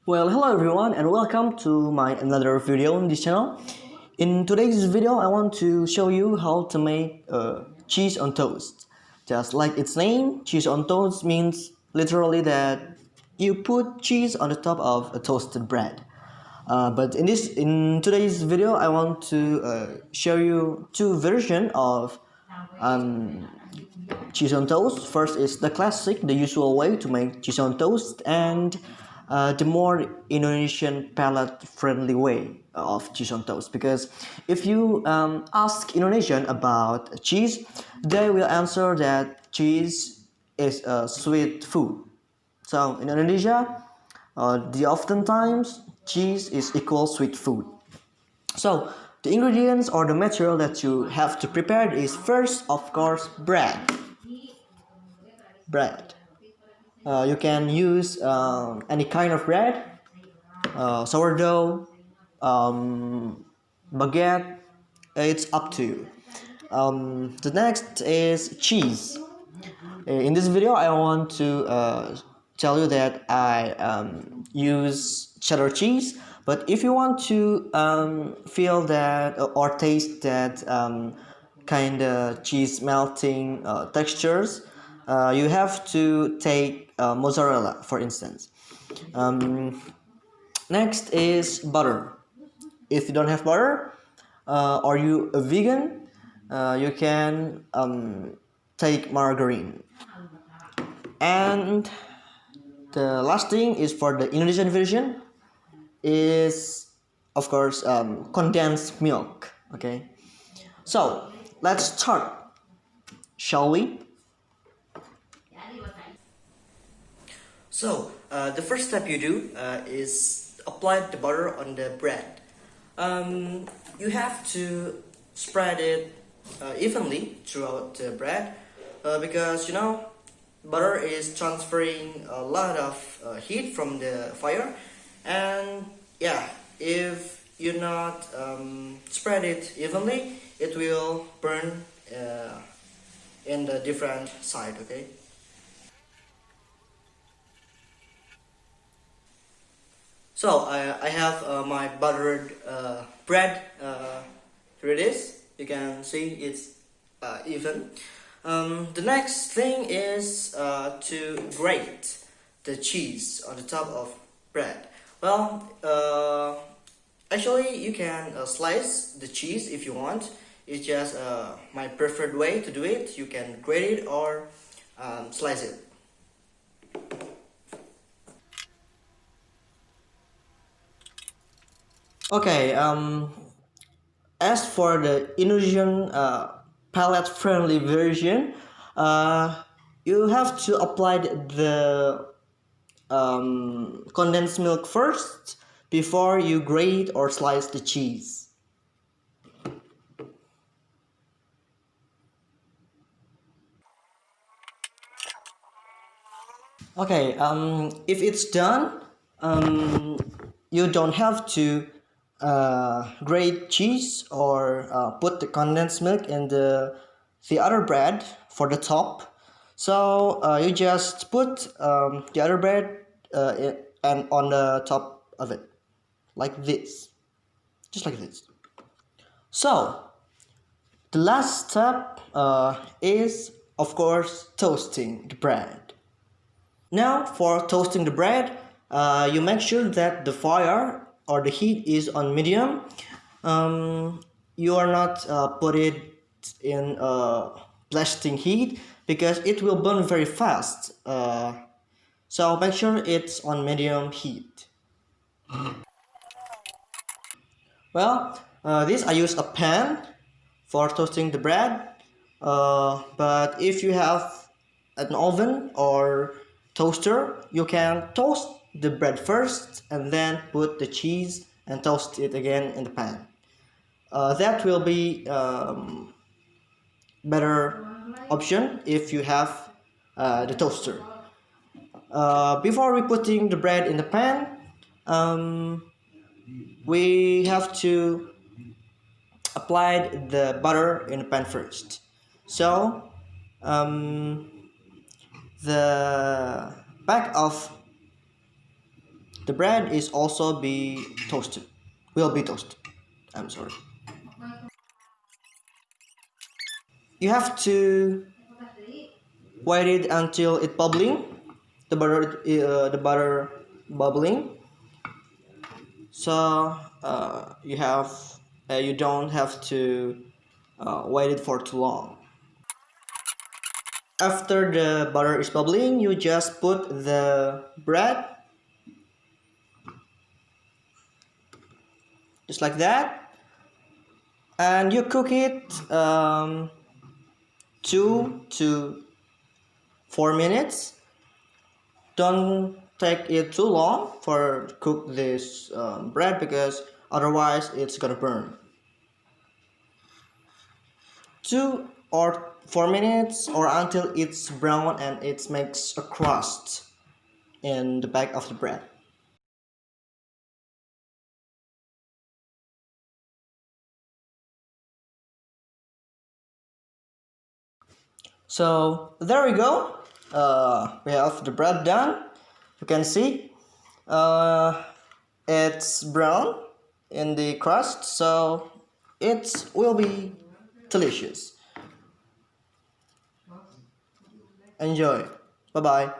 Well, hello everyone and welcome to my another video on this channel. In today's video, I want to show you how to make cheese on toast. Just like its name, cheese on toast means literally that you put cheese on the top of a toasted bread. But in today's video, I want to show you two versions of um, cheese on toast. First is the classic, the usual way to make cheese on toast, and the more Indonesian palate-friendly way of cheese on toast. Because if you ask Indonesian about cheese, they will answer that cheese is a sweet food. So in Indonesia, the oftentimes cheese is equal sweet food. So the ingredients or the material that you have to prepare is first, of course, bread. Bread. You can use any kind of bread, sourdough, baguette. It's up to you. The next is cheese. In this video, I want to tell you that I use cheddar cheese. But if you want to feel that or taste that kind of cheese melting textures, you have to take mozzarella, for instance. Next is butter. If you don't have butter, or you a vegan, you can take margarine. And the last thing is for the Indonesian version is, of course, condensed milk. Okay, so let's start, shall we? So the first step you do is apply the butter on the bread. You have to spread it evenly throughout the bread because butter is transferring a lot of heat from the fire, and yeah, if you not spread it evenly, it will burn in the different side. Okay. So I have my buttered bread. Here it is. You can see it's even. The next thing is to grate the cheese on the top of bread. Well, actually you can slice the cheese if you want. It's just my preferred way to do it. You can grate it or slice it. Okay, as for the Indonesian palate-friendly version, you have to apply the condensed milk first before you grate or slice the cheese. Okay, if it's done, you don't have to grate cheese or put the condensed milk in the other bread for the top. So you just put the other bread and on the top of it, like this, just like this. So the last step is, of course, toasting the bread. Now for toasting the bread, you make sure that the fire or the heat is on medium. You are not put it in blasting heat because it will burn very fast. So make sure it's on medium heat. Well, this I use a pan for toasting the bread. But if you have an oven or toaster, you can toast the bread first and then put the cheese and toast it again in the pan. That will be better option if you have the toaster. Before we putting the bread in the pan, we have to apply the butter in the pan first. So the back of the bread is also be toasted. Will be toasted. I'm sorry. You have to wait it until it bubbling. The butter bubbling. So you don't have to wait it for too long. After the butter is bubbling, you just put the bread just like that, and you cook it 2 to 4 minutes. Don't take it too long for cook this bread, because otherwise it's gonna burn. 2 or 4 minutes, or until it's brown and it makes a crust in the back of the bread. So there we go. We have the bread done. You can see it's brown in the crust, so it will be delicious. Enjoy. Bye bye.